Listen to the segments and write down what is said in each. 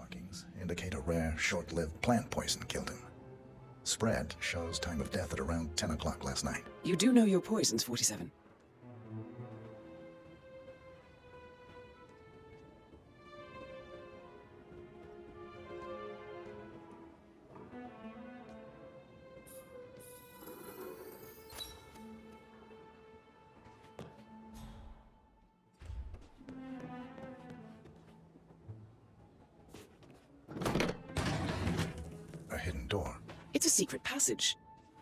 markings indicate a rare, short-lived plant poison killed him. Spread shows time of death at around 10 o'clock last night. You do know your poisons, 47. A hidden door. It's a secret passage.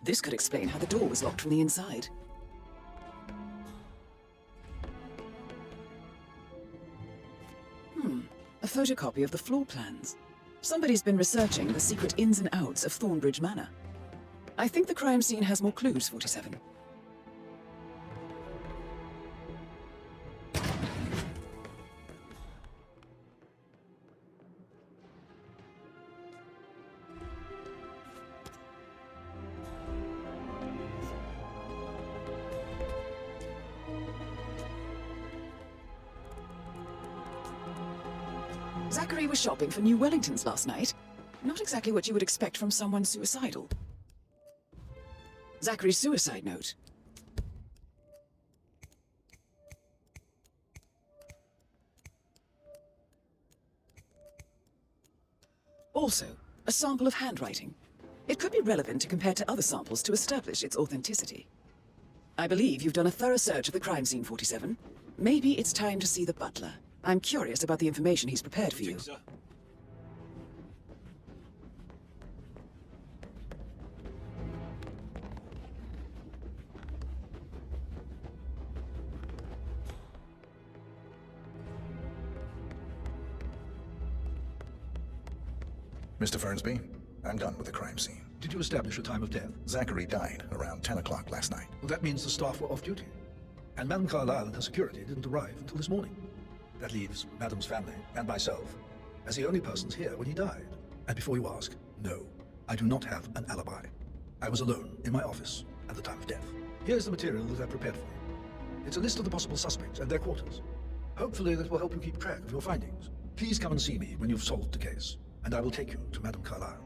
This could explain how the door was locked from the inside. A photocopy of the floor plans. Somebody's been researching the secret ins and outs of Thornbridge Manor. I think the crime scene has more clues, 47. Zachary was shopping for new Wellingtons last night. Not exactly what you would expect from someone suicidal. Zachary's suicide note. Also, a sample of handwriting. It could be relevant to compare to other samples to establish its authenticity. I believe you've done a thorough search of the crime scene, 47. Maybe it's time to see the butler. I'm curious about the information he's prepared for you. Mr. Fernsby, I'm done with the crime scene. Did you establish a time of death? Zachary died around 10 o'clock last night. Well, that means the staff were off duty. And Madame Carlyle and her security didn't arrive until this morning. That leaves Madame's family and myself as the only persons here when he died. And before you ask, no, I do not have an alibi. I was alone in my office at the time of death. Here's the material that I prepared for you. It's a list of the possible suspects and their quarters. Hopefully that will help you keep track of your findings. Please come and see me when you've solved the case, and I will take you to Madame Carlyle.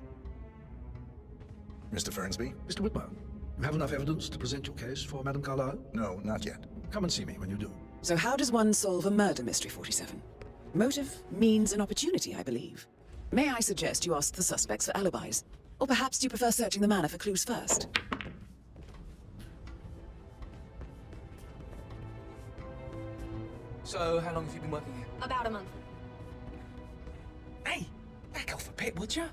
Mr. Fernsby? Mr. Whitmer, you have enough evidence to present your case for Madame Carlyle? No, not yet. Come and see me when you do. So how does one solve a murder mystery, 47? Motive, means, and opportunity, I believe. May I suggest you ask the suspects for alibis? Or perhaps you prefer searching the manor for clues first? So, how long have you been working here? About a month. Hey, back off a bit, would ya?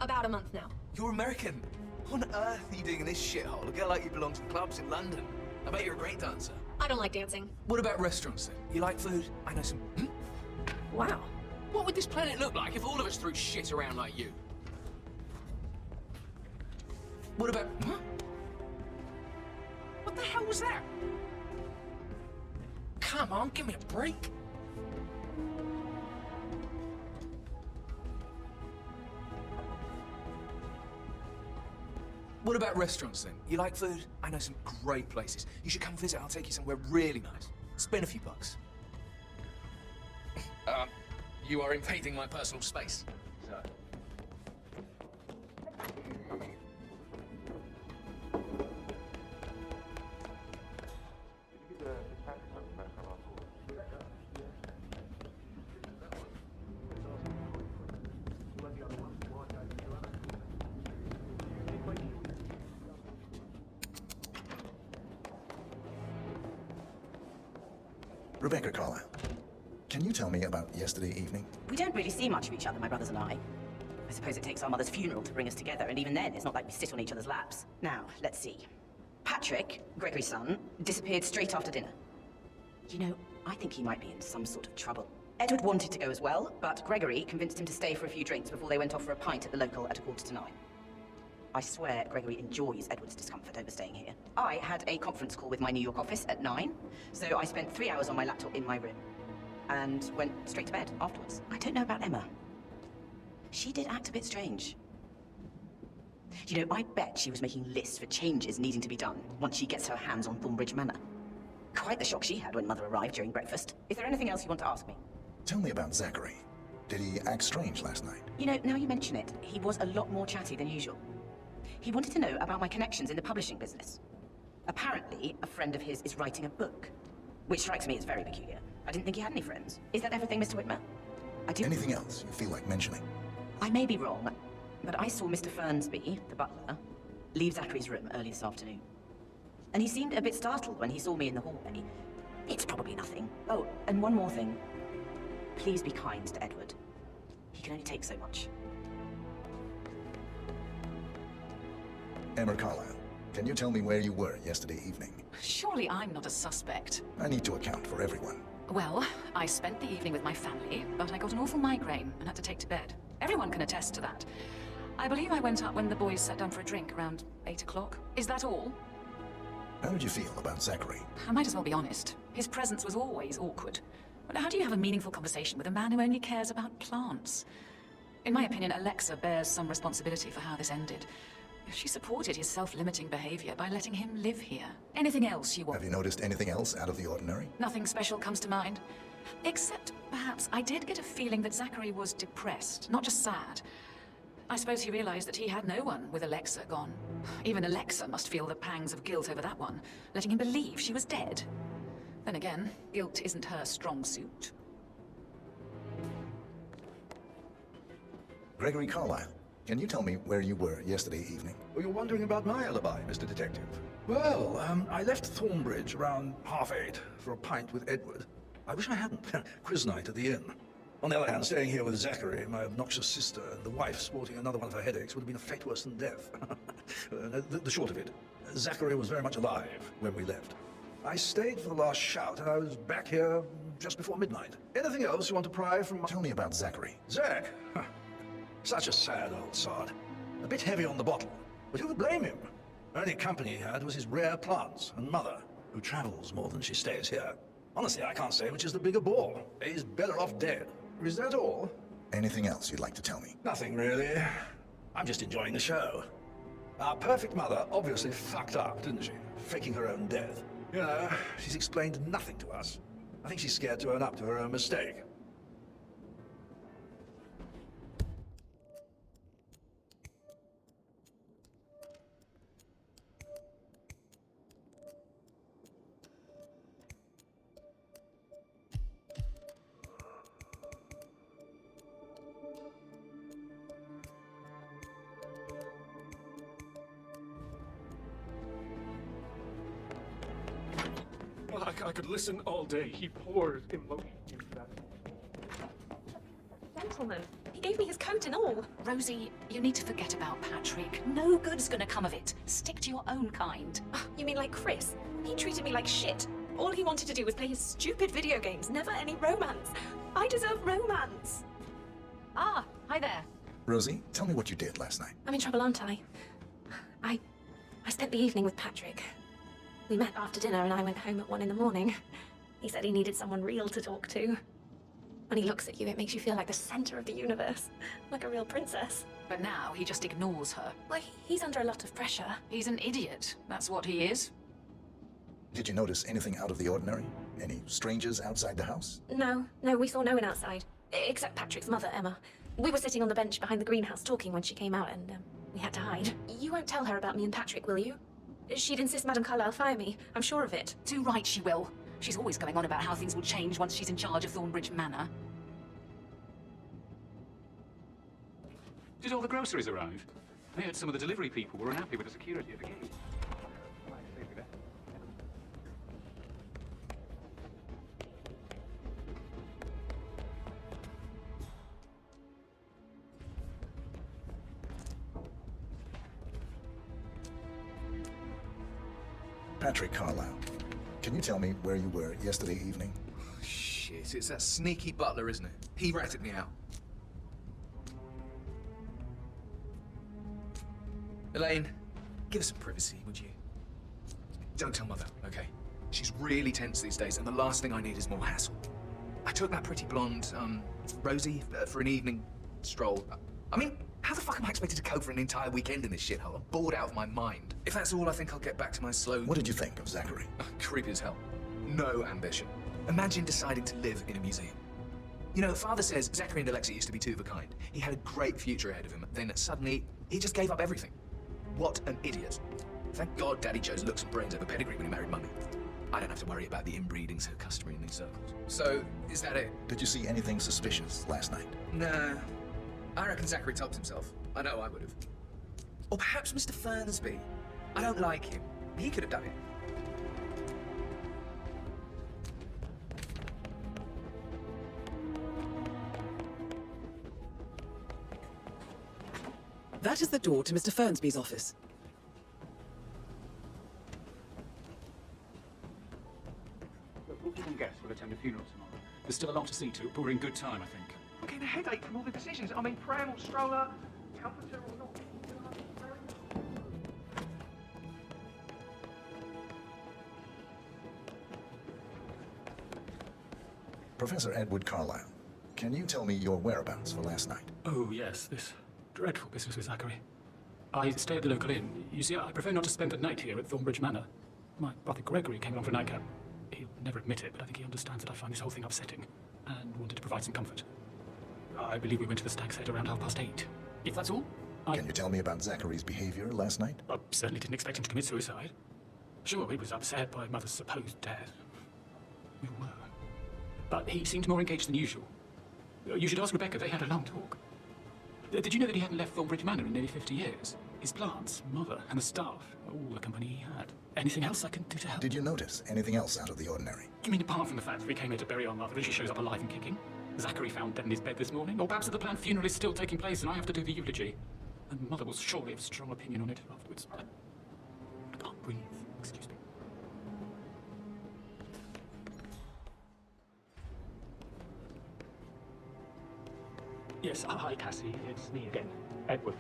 About a month now. You're American. What on earth are you doing in this shithole? A girl like you belongs to clubs in London. I bet you're a great dancer. I don't like dancing. What about restaurants then? You like food? I know some. Wow. What would this planet look like if all of us threw shit around like you? What about... What the hell was that? Come on, give me a break. What about restaurants then? You like food? I know some great places. You should come visit. I'll take you somewhere really nice. Spend a few bucks. You are invading my personal space. So. Rebecca Carlyle, can you tell me about yesterday evening? We don't really see much of each other, my brothers and I. I suppose it takes our mother's funeral to bring us together, and even then, it's not like we sit on each other's laps. Now, let's see. Patrick, Gregory's son, disappeared straight after dinner. You know, I think he might be in some sort of trouble. Edward wanted to go as well, but Gregory convinced him to stay for a few drinks before they went off for a pint at the local at 9:15. I swear Gregory enjoys Edward's discomfort over staying here. I had a conference call with my New York office at 9, so I spent 3 hours on my laptop in my room and went straight to bed afterwards. I don't know about Emma. She did act a bit strange. You know, I bet she was making lists for changes needing to be done once she gets her hands on Thornbridge Manor. Quite the shock she had when Mother arrived during breakfast. Is there anything else you want to ask me? Tell me about Zachary. Did he act strange last night? You know, now you mention it, he was a lot more chatty than usual. He wanted to know about my connections in the publishing business. Apparently, a friend of his is writing a book, which strikes me as very peculiar. I didn't think he had any friends. Is that everything, Mr. Whitmer? I do. Anything else you feel like mentioning? I may be wrong, but I saw Mr. Fernsby, the butler, leave Zachary's room early this afternoon. And he seemed a bit startled when he saw me in the hallway. It's probably nothing. Oh, and one more thing. Please be kind to Edward. He can only take so much. Emma Carlyle, can you tell me where you were yesterday evening? Surely I'm not a suspect. I need to account for everyone. Well, I spent the evening with my family, but I got an awful migraine and had to take to bed. Everyone can attest to that. I believe I went up when the boys sat down for a drink around 8 o'clock. Is that all? How did you feel about Zachary? I might as well be honest. His presence was always awkward. But how do you have a meaningful conversation with a man who only cares about plants? In my opinion, Alexa bears some responsibility for how this ended. She supported his self-limiting behavior by letting him live here. Anything else you want? Have you noticed anything else out of the ordinary? Nothing special comes to mind. Except, perhaps, I did get a feeling that Zachary was depressed, not just sad. I suppose he realized that he had no one with Alexa gone. Even Alexa must feel the pangs of guilt over that one, letting him believe she was dead. Then again, guilt isn't her strong suit. Gregory Carlyle, can you tell me where you were yesterday evening? Well, you're wondering about my alibi, Mr. Detective. Well, I left Thornbridge around 8:30 for a pint with Edward. I wish I hadn't. Quiz night at the inn. On the other hand, staying here with Zachary, my obnoxious sister, and the wife sporting another one of her headaches would have been a fate worse than death. The short of it, Zachary was very much alive when we left. I stayed for the last shout, and I was back here just before midnight. Anything else you want to pry from my... Tell me about Zachary. Zach? Huh. Such a sad old sod. A bit heavy on the bottle, but who would blame him? Only company he had was his rare plants and mother, who travels more than she stays here. Honestly, I can't say which is the bigger bore. He's better off dead. Is that all? Anything else you'd like to tell me? Nothing really. I'm just enjoying the show. Our perfect mother obviously fucked up, didn't she? Faking her own death. You know, she's explained nothing to us. I think she's scared to own up to her own mistake. Well, I could listen all day. He poured emotion into that. Gentlemen, he gave me his coat and all. Rosie, you need to forget about Patrick. No good's gonna come of it. Stick to your own kind. You mean like Chris? He treated me like shit. All he wanted to do was play his stupid video games, never any romance. I deserve romance. Ah, hi there. Rosie, tell me what you did last night. I'm in trouble, aren't I? I spent the evening with Patrick. We met after dinner and I went home at 1 in the morning. He said he needed someone real to talk to. When he looks at you, it makes you feel like the center of the universe, like a real princess. But now he just ignores her. Well, he's under a lot of pressure. He's an idiot. That's what he is. Did you notice anything out of the ordinary? Any strangers outside the house? No, we saw no one outside. Except Patrick's mother, Emma. We were sitting on the bench behind the greenhouse talking when she came out and we had to hide. You won't tell her about me and Patrick, will you? She'd insist Madame Carlyle fire me. I'm sure of it. Too right she will. She's always going on about how things will change once she's in charge of Thornbridge Manor. Did all the groceries arrive? I heard some of the delivery people were unhappy with the security at the gate. Patrick Carlyle, can you tell me where you were yesterday evening? Shit, it's that sneaky butler, isn't it? He ratted me out. Elaine, give us some privacy, would you? Don't tell Mother, okay? She's really tense these days, and the last thing I need is more hassle. I took that pretty blonde, Rosie, for an evening stroll. I mean, how the fuck am I expected to cope for an entire weekend in this shithole? I'm bored out of my mind. If that's all, I think I'll get back to my slow... What did you think of Zachary? Creepy as hell. No ambition. Imagine deciding to live in a museum. You know, Father says Zachary and Alexa used to be two of a kind. He had a great future ahead of him, then suddenly, he just gave up everything. What an idiot. Thank God Daddy chose looks and brains over pedigree when he married Mummy. I don't have to worry about the inbreeding so customary in these circles. So, is that it? Did you see anything suspicious last night? Nah. I reckon Zachary topped himself. I know I would have. Or perhaps Mr. Fernsby. I don't like him. He could have done it. That is the door to Mr. Fernsby's office. All guests will attend the funeral tomorrow. There's still a lot to see to, but we're in good time, I think. I'm getting a headache from all the decisions. I mean, pram or stroller, comforter or not. Professor Edward Carlyle, can you tell me your whereabouts for last night? Oh, yes, this dreadful business with Zachary. I stay at the local inn. You see, I prefer not to spend the night here at Thornbridge Manor. My brother Gregory came along for a nightcap. He'll never admit it, but I think he understands that I find this whole thing upsetting and wanted to provide some comfort. I believe we went to the Stag's Head around 8:30. If that's all, Can you tell me about Zachary's behavior last night? I certainly didn't expect him to commit suicide. Sure, he was upset by Mother's supposed death. We were. But he seemed more engaged than usual. You should ask Rebecca, they had a long talk. Did you know that he hadn't left Thornbridge Manor in nearly 50 years? His plants, Mother, and the staff, all the company he had. Anything else I can do to help? Did you notice anything else out of the ordinary? You mean apart from the fact that we came here to bury our mother and she shows up alive and kicking? Zachary found dead in his bed this morning? Or perhaps that the planned funeral is still taking place and I have to do the eulogy? And Mother will surely have a strong opinion on it afterwards. I can't breathe. Excuse me. Yes, hi, Cassie. It's me again. Edward.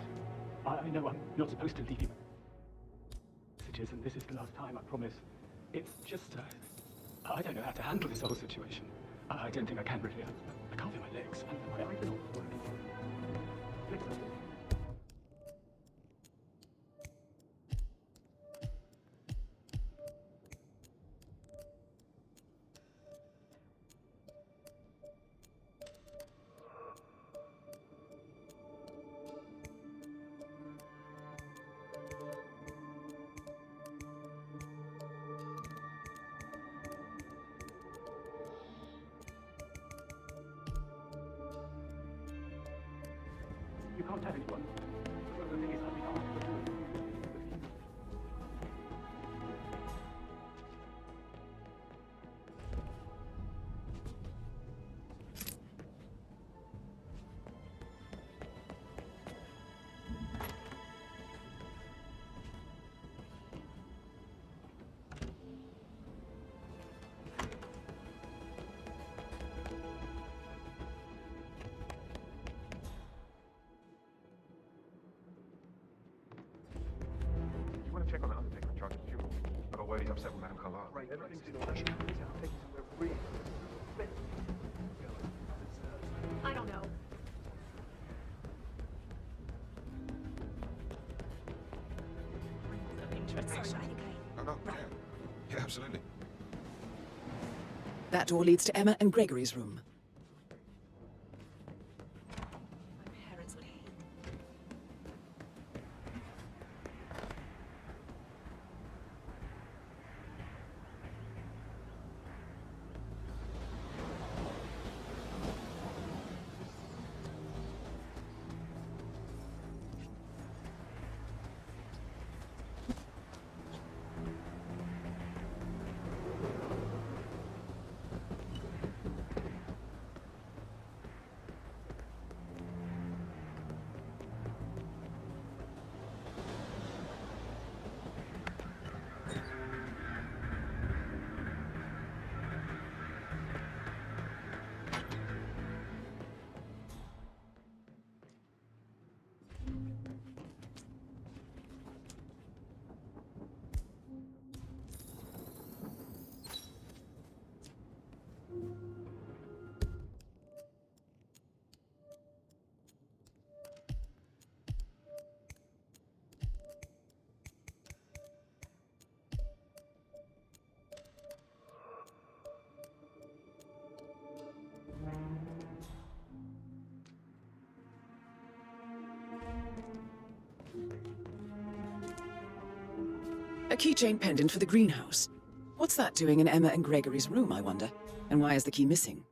I know I'm not supposed to leave you messages, and this is the last time, I promise. It's just, I don't know how to handle this whole situation. I don't think I can really. I can't feel my legs, and my eyes are not working. Listen. You can't tell anyone. Well, the thing is, I'll be asked to do it. You want to check on the undertaker in charge of the funeral? I got word he's upset with Madame Carlyle. Right, everything's in order. Take you somewhere free. I don't know. Oh, no, yeah. Yeah, absolutely. That door leads to Emma and Gregory's room. Parents would hate. keychain pendant for the greenhouse. What's that doing in Emma and Gregory's room, I wonder? And why is the key missing?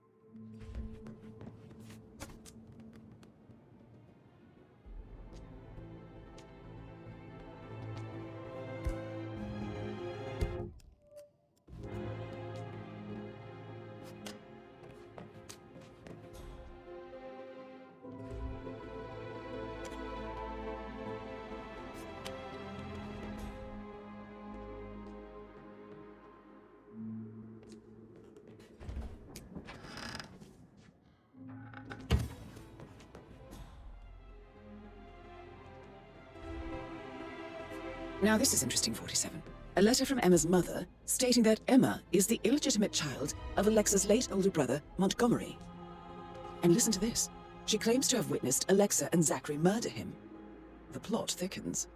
Now this is interesting, 47. A letter from Emma's mother stating that Emma is the illegitimate child of Alexa's late older brother, Montgomery. And listen to this. She claims to have witnessed Alexa and Zachary murder him. The plot thickens.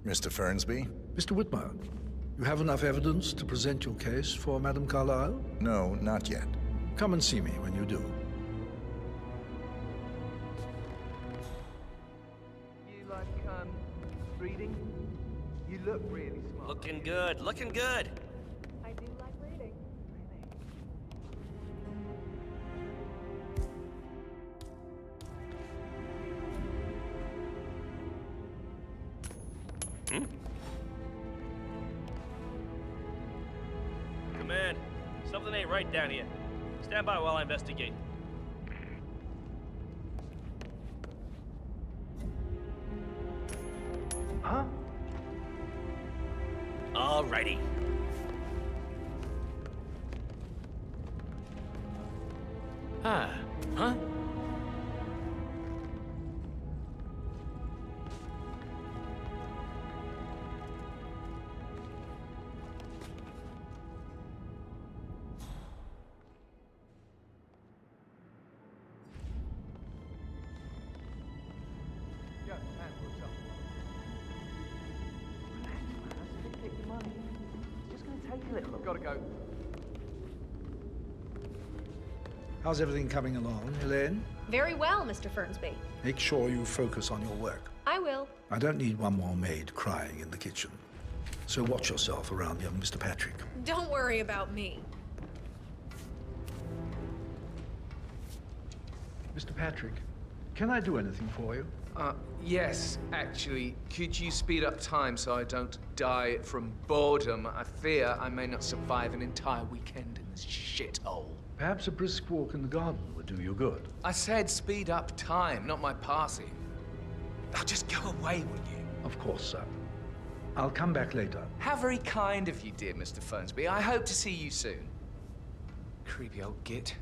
Mr. Fernsby? Mr. Whitmer, you have enough evidence to present your case for Madame Carlyle? No, not yet. Come and see me when you do. You like, reading? You look really smart. Looking good, looking good. I do like reading. Command, something ain't right down here. Stand by while I investigate. Huh? Alrighty. Huh? Yo, man, what's up? Relax, man. I said get your money. It's just gonna take a little. Gotta go. How's everything coming along, Elaine? Very well, Mr. Fernsby. Make sure you focus on your work. I will. I don't need one more maid crying in the kitchen. So watch yourself around young Mr. Patrick. Don't worry about me. Mr. Patrick, can I do anything for you? Yes, actually. Could you speed up time so I don't die from boredom? I fear I may not survive an entire weekend in this shithole. Perhaps a brisk walk in the garden would do you good. I said speed up time, not my passing. Oh, just go away, will you? Of course, sir. I'll come back later. How very kind of you, dear Mr. Fernsby. I hope to see you soon. Creepy old git.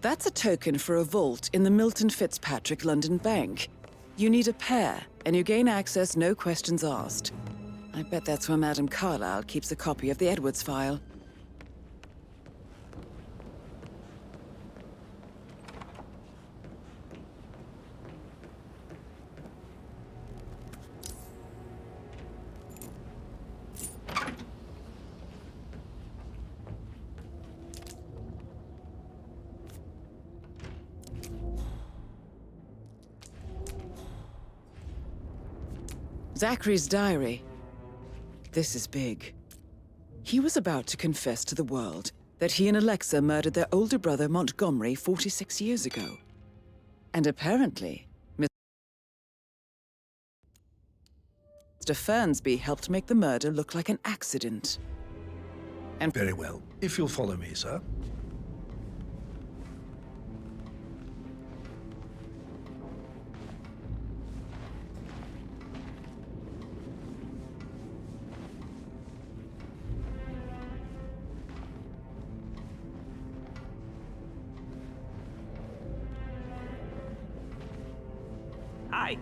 That's a token for a vault in the Milton Fitzpatrick London Bank. You need a pair, and you gain access no questions asked. I bet that's where Madame Carlyle keeps a copy of the Edwards file. Zachary's diary. This is big. He was about to confess to the world that he and Alexa murdered their older brother Montgomery 46 years ago. And apparently, Mr. Fernsby helped make the murder look like an accident. And Very well. If you'll follow me, sir. Hi.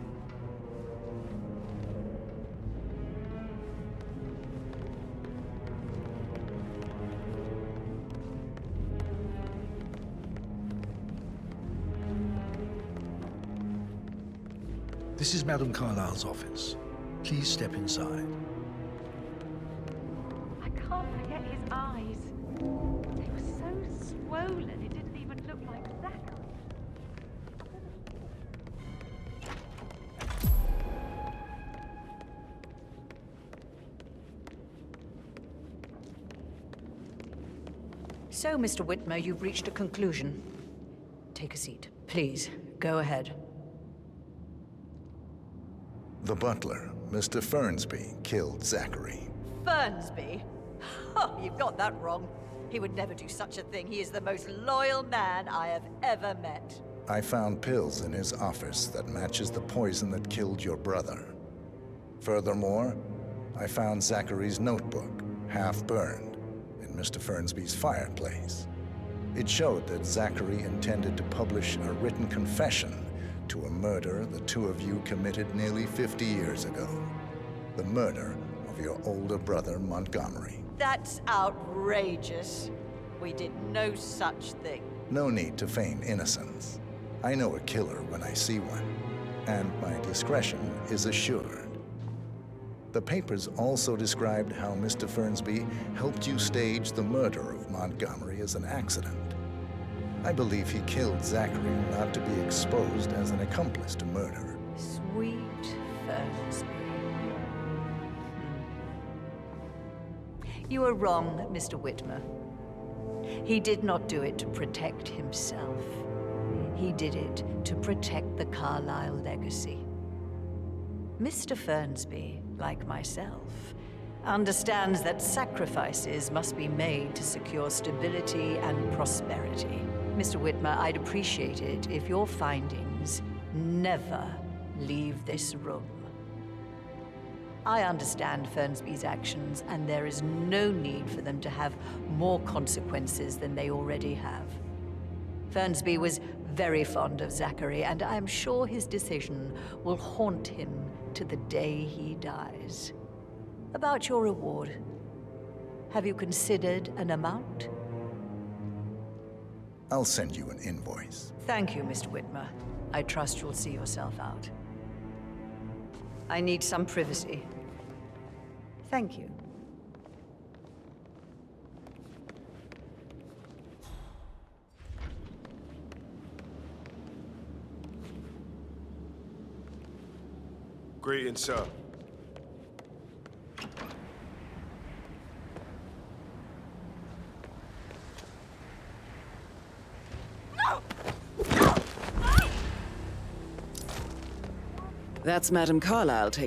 This is Madame Carlyle's office. Please step inside. I can't forget his eyes. They were so swollen, it didn't even look like Zachary. So, Mr. Whitmer, you've reached a conclusion. Take a seat. Please, go ahead. The butler, Mr. Fernsby, killed Zachary. Fernsby? Oh, you've got that wrong. He would never do such a thing. He is the most loyal man I have ever met. I found pills in his office that matches the poison that killed your brother. Furthermore, I found Zachary's notebook, half burned, in Mr. Fernsby's fireplace. It showed that Zachary intended to publish a written confession to a murder the two of you committed nearly 50 years ago. The murder of your older brother, Montgomery. That's outrageous. We did no such thing. No need to feign innocence. I know a killer when I see one, and my discretion is assured. The papers also described how Mr. Fernsby helped you stage the murder of Montgomery as an accident. I believe he killed Zachary not to be exposed as an accomplice to murder. Sweet Fernsby. You are wrong, Mr. Whitmer. He did not do it to protect himself. He did it to protect the Carlyle legacy. Mr. Fernsby, like myself, understands that sacrifices must be made to secure stability and prosperity. Mr. Whitmer, I'd appreciate it if your findings never leave this room. I understand Fernsby's actions, and there is no need for them to have more consequences than they already have. Fernsby was very fond of Zachary, and I'm sure his decision will haunt him to the day he dies. About your reward, have you considered an amount? I'll send you an invoice. Thank you, Mr. Whitmer. I trust you'll see yourself out. I need some privacy. Thank you. Greetings, sir. That's Madame Carlyle taking